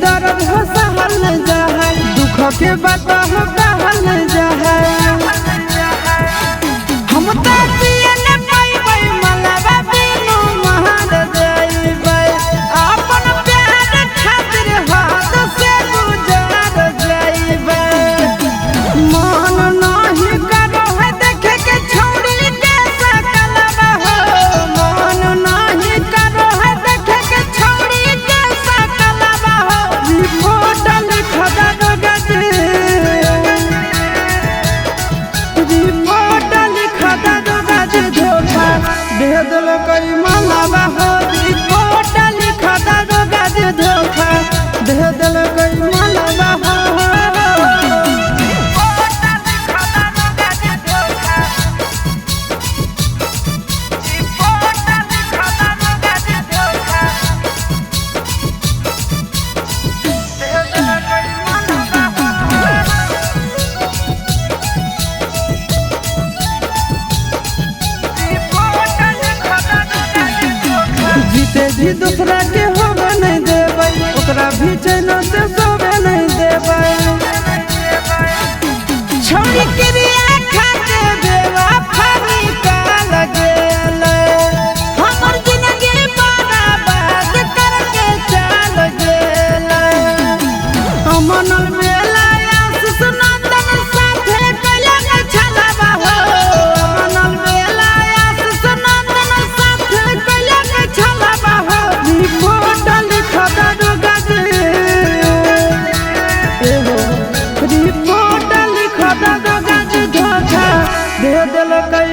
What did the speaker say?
दर्द हो सहल जा है, दुख के बात हो कहल जा है। हम तो जिए न पाइबै मलबा बिनु महर जाइबै, अपन प्यार खातिर हाथ से गुजार जाइबै। मन नहीं करो है देखे के छौड़ी के सकलबा हो, मन नहीं करो है देखे के छौड़ी के सकलबा हो। रिपोर्ट लिख दो गजे, रिपोर्ट लिख दो गजे धोखा दे दिल कोई मलबा हो। रिपोर्ट लिख दो गजे धोखा दे दिल कोई मलबा हो। जीते जी दूसरा के होवे नहीं देबै, ओकरा भी चैन से सोवे नहीं देबै। छौड़ी क्रिया खाके बेवफाई काल गेलै, हमर जिंदगी बर्बाद करके चल गेलै। अमनल बेला आशीष नंदन साथे कलक छलबा हो, अमनल बेला आशीष नंदन साथे कलक छलबा हो। रिपोर्ट लिख दो गजे, रिपोर्ट लिख दो गजे धोखा दे दिल कई